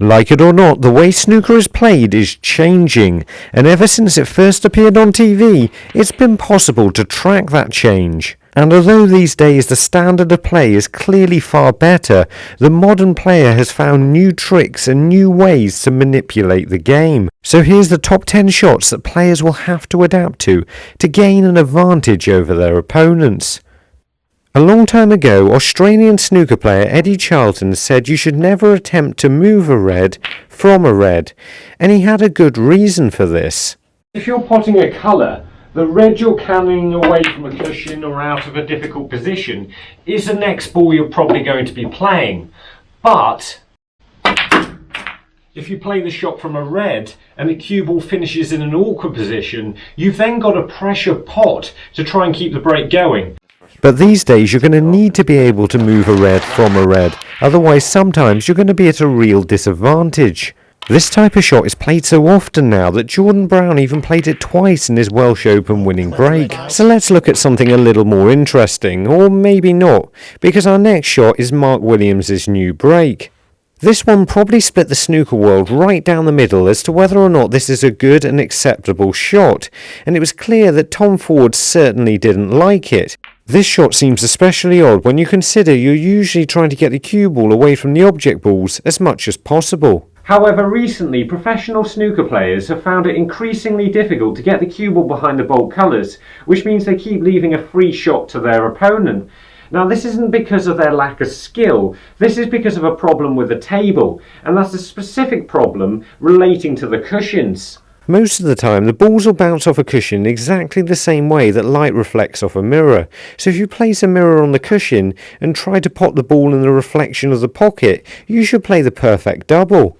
Like it or not, the way snooker is played is changing, and ever since it first appeared on TV, it's been possible to track that change. And although these days the standard of play is clearly far better, the modern player has found new tricks and new ways to manipulate the game. So here's the top 10 shots that players will have to adapt to gain an advantage over their opponents. A long time ago, Australian snooker player Eddie Charlton said you should never attempt to move a red from a red, and he had a good reason for this. If you're potting a colour, the red you're carrying away from a cushion or out of a difficult position is the next ball you're probably going to be playing. But if you play the shot from a red and the cue ball finishes in an awkward position, you've then got a pressure pot to try and keep the break going. But these days you're going to need to be able to move a red from a red, otherwise sometimes you're going to be at a real disadvantage. This type of shot is played so often now that Jordan Brown even played it twice in his Welsh Open winning break. So let's look at something a little more interesting, or maybe not, because our next shot is Mark Williams' new break. This one probably split the snooker world right down the middle as to whether or not this is a good and acceptable shot, and it was clear that Tom Ford certainly didn't like it. This shot seems especially odd when you consider you're usually trying to get the cue ball away from the object balls as much as possible. However, recently professional snooker players have found it increasingly difficult to get the cue ball behind the bolt colours, which means they keep leaving a free shot to their opponent. Now, this isn't because of their lack of skill, this is because of a problem with the table, and that's a specific problem relating to the cushions. Most of the time the balls will bounce off a cushion exactly the same way that light reflects off a mirror, so if you place a mirror on the cushion and try to pot the ball in the reflection of the pocket, you should play the perfect double.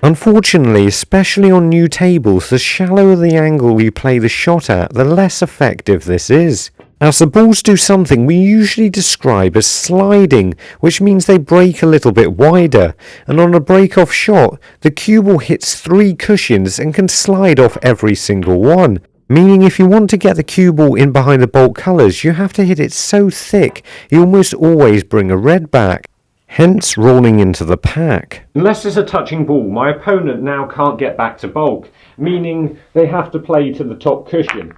Unfortunately, especially on new tables, the shallower the angle you play the shot at, the less effective this is. As the balls do something we usually describe as sliding, which means they break a little bit wider, and on a break-off shot, the cue ball hits 3 cushions and can slide off every single one. Meaning if you want to get the cue ball in behind the bolt colours, you have to hit it so thick you almost always bring a red back. Hence rolling into the pack. Unless it's a touching ball, my opponent now can't get back to bulk, meaning they have to play to the top cushion.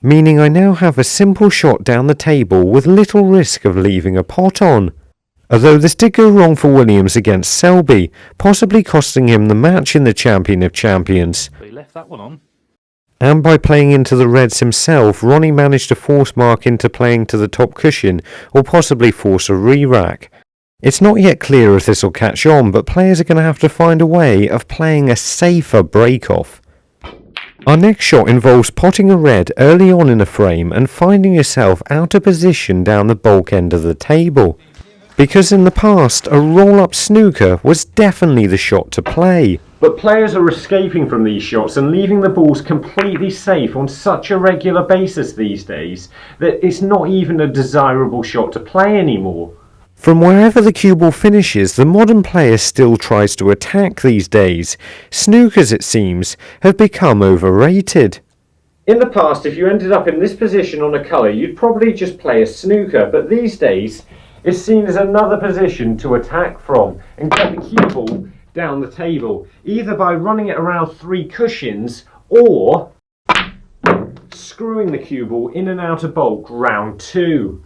Meaning I now have a simple shot down the table with little risk of leaving a pot on. Although this did go wrong for Williams against Selby, possibly costing him the match in the Champion of Champions. He left that one on. And by playing into the reds himself, Ronnie managed to force Mark into playing to the top cushion, or possibly force a re-rack. It's not yet clear if this will catch on, but players are going to have to find a way of playing a safer break-off. Our next shot involves potting a red early on in a frame and finding yourself out of position down the bulk end of the table. Because in the past, a roll-up snooker was definitely the shot to play. But players are escaping from these shots and leaving the balls completely safe on such a regular basis these days that it's not even a desirable shot to play anymore. From wherever the cue ball finishes, the modern player still tries to attack these days. Snookers, it seems, have become overrated. In the past, if you ended up in this position on a colour, you'd probably just play a snooker, but these days, it's seen as another position to attack from and get the cue ball down the table, either by running it around 3 cushions or screwing the cue ball in and out of bulk round 2.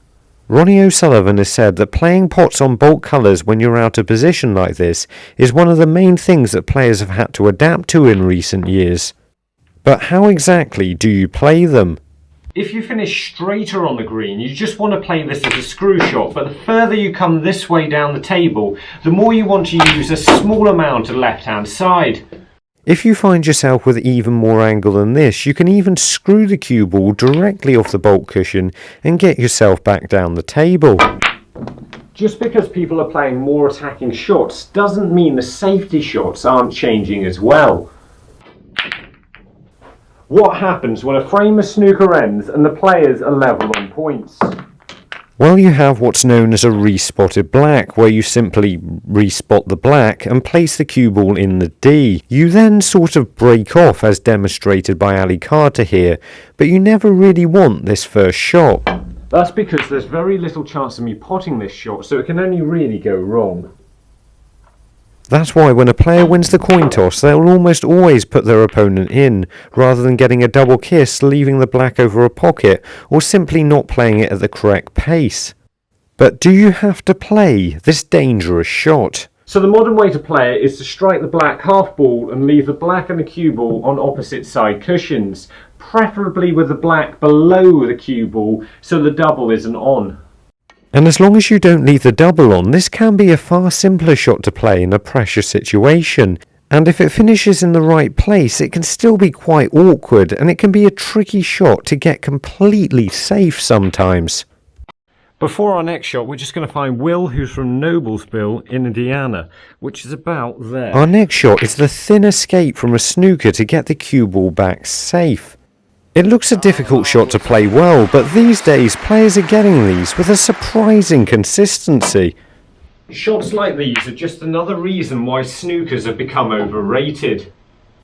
Ronnie O'Sullivan has said that playing pots on bulk colours when you're out of position like this is one of the main things that players have had to adapt to in recent years. But how exactly do you play them? If you finish straighter on the green, you just want to play this as a screw shot, but the further you come this way down the table, the more you want to use a small amount of left-hand side. If you find yourself with even more angle than this, you can even screw the cue ball directly off the bulk cushion and get yourself back down the table. Just because people are playing more attacking shots doesn't mean the safety shots aren't changing as well. What happens when a frame of snooker ends and the players are level on points? Well, you have what's known as a respotted black, where you simply respot the black and place the cue ball in the D. You then sort of break off, as demonstrated by Ali Carter here, but you never really want this first shot. That's because there's very little chance of me potting this shot, so it can only really go wrong. That's why when a player wins the coin toss, they'll almost always put their opponent in, rather than getting a double kiss, leaving the black over a pocket, or simply not playing it at the correct pace. But do you have to play this dangerous shot? So the modern way to play it is to strike the black half ball and leave the black and the cue ball on opposite side cushions, preferably with the black below the cue ball so the double isn't on. And as long as you don't leave the double on, this can be a far simpler shot to play in a pressure situation. And if it finishes in the right place, it can still be quite awkward, and it can be a tricky shot to get completely safe sometimes. Before our next shot, we're just going to find Will, who's from Noblesville in Indiana, which is about there. Our next shot is the thin escape from a snooker to get the cue ball back safe. It looks a difficult shot to play well, but these days players are getting these with a surprising consistency. Shots like these are just another reason why snookers have become overrated.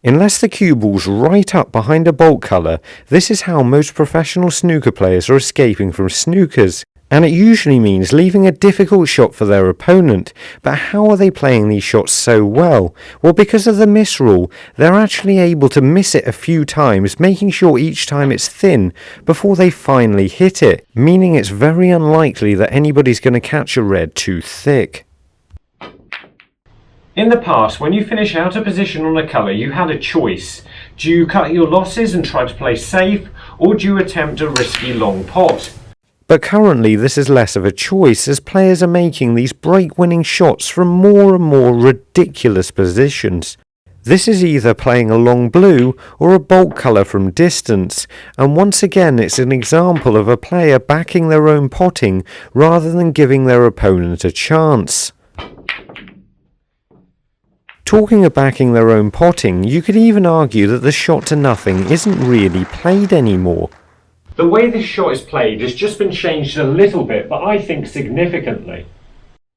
Unless the cue ball's right up behind a bolt colour, this is how most professional snooker players are escaping from snookers. And it usually means leaving a difficult shot for their opponent. But how are they playing these shots so well? Well, because of the miss rule, they're actually able to miss it a few times, making sure each time it's thin before they finally hit it, meaning it's very unlikely that anybody's going to catch a red too thick. In the past, when you finish out of position on a colour, you had a choice. Do you cut your losses and try to play safe, or do you attempt a risky long pot? But currently this is less of a choice, as players are making these break-winning shots from more and more ridiculous positions. This is either playing a long blue or a bolt colour from distance, and once again it's an example of a player backing their own potting rather than giving their opponent a chance. Talking of backing their own potting, you could even argue that the shot to nothing isn't really played anymore. The way this shot is played has just been changed a little bit, but I think significantly.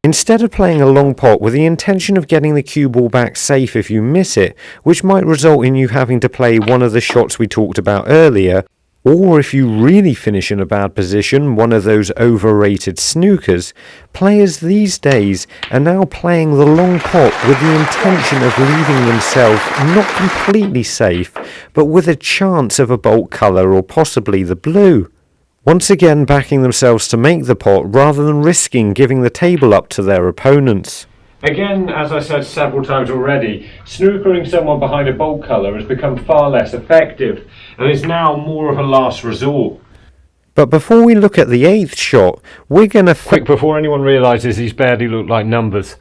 Instead of playing a long pot with the intention of getting the cue ball back safe if you miss it, which might result in you having to play one of the shots we talked about earlier, or if you really finish in a bad position, one of those overrated snookers, players these days are now playing the long pot with the intention of leaving themselves not completely safe, but with a chance of a bolt colour or possibly the blue. Once again backing themselves to make the pot rather than risking giving the table up to their opponents. Again, as I said several times already, snookering someone behind a bolt colour has become far less effective and is now more of a last resort. But before we look at the 8th shot, we're going to... Quick, before anyone realises these barely look like numbers.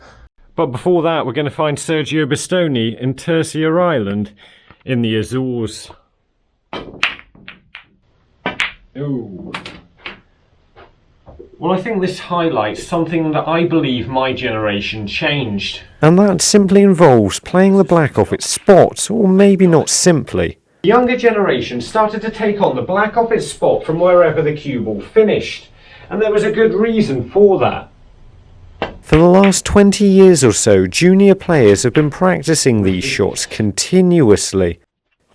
But before that, we're going to find Sergio Bastoni in Terceira Island in the Azores. Ooh. Well, I think this highlights something that I believe my generation changed. And that simply involves playing the black off its spot, or maybe not simply. The younger generation started to take on the black off its spot from wherever the cue ball finished. And there was a good reason for that. For the last 20 years or so, junior players have been practicing these shots continuously.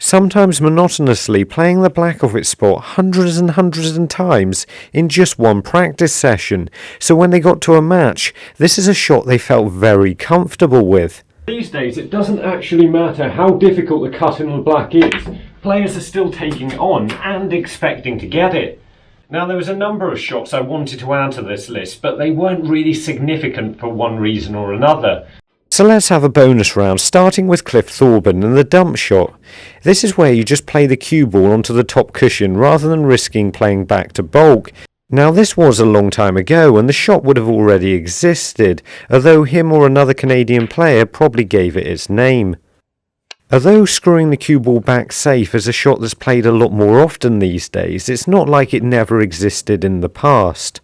Sometimes monotonously playing the black off its spot hundreds and hundreds of times in just one practice session, so when they got to a match, this is a shot they felt very comfortable with. These days it doesn't actually matter how difficult the cut in the black is, players are still taking it on and expecting to get it. Now there was a number of shots I wanted to add to this list, but they weren't really significant for one reason or another. So let's have a bonus round, starting with Cliff Thorburn and the dump shot. This is where you just play the cue ball onto the top cushion rather than risking playing back to bulk. Now this was a long time ago and the shot would have already existed, although him or another Canadian player probably gave it its name. Although screwing the cue ball back safe is a shot that's played a lot more often these days, it's not like it never existed in the past.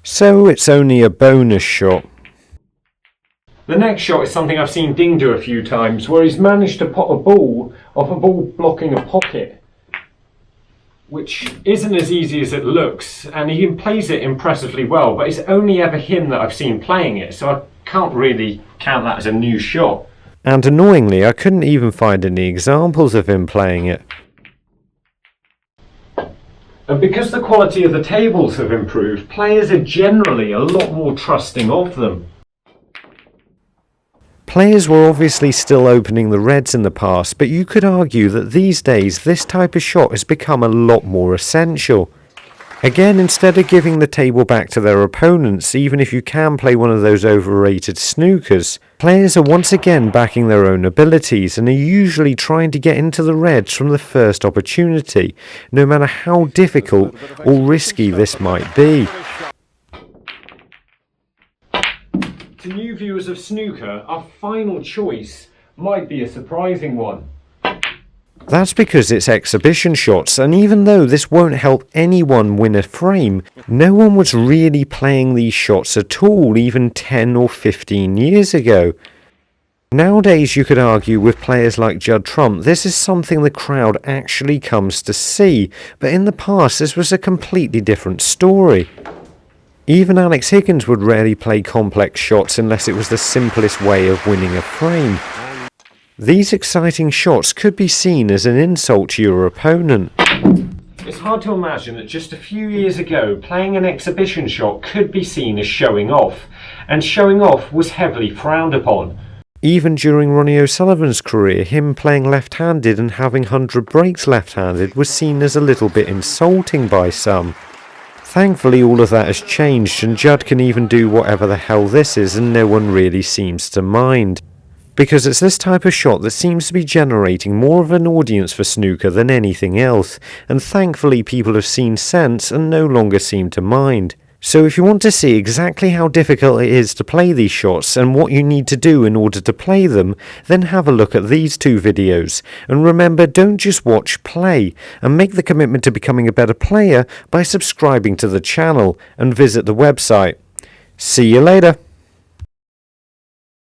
So it's only a bonus shot. The next shot is something I've seen Ding do a few times, where he's managed to pot a ball off a ball blocking a pocket, which isn't as easy as it looks, and he plays it impressively well, but it's only ever him that I've seen playing it, so I can't really count that as a new shot. And annoyingly, I couldn't even find any examples of him playing it. And because the quality of the tables have improved, players are generally a lot more trusting of them. Players were obviously still opening the reds in the past, but you could argue that these days this type of shot has become a lot more essential. Again, instead of giving the table back to their opponents, even if you can play one of those overrated snookers, players are once again backing their own abilities and are usually trying to get into the reds from the first opportunity, no matter how difficult or risky this might be. To new viewers of snooker, our final choice might be a surprising one. That's because it's exhibition shots, and even though this won't help anyone win a frame, no one was really playing these shots at all even 10 or 15 years ago. Nowadays you could argue with players like Judd Trump this is something the crowd actually comes to see, but in the past this was a completely different story. Even Alex Higgins would rarely play complex shots unless it was the simplest way of winning a frame. These exciting shots could be seen as an insult to your opponent. It's hard to imagine that just a few years ago, playing an exhibition shot could be seen as showing off, and showing off was heavily frowned upon. Even during Ronnie O'Sullivan's career, him playing left-handed and having 100 breaks left-handed was seen as a little bit insulting by some. Thankfully all of that has changed, and Judd can even do whatever the hell this is and no one really seems to mind. Because it's this type of shot that seems to be generating more of an audience for snooker than anything else, and thankfully people have seen sense and no longer seem to mind. So if you want to see exactly how difficult it is to play these shots and what you need to do in order to play them, then have a look at these two videos. And remember, don't just watch, play, and make the commitment to becoming a better player by subscribing to the channel and visit the website. See you later.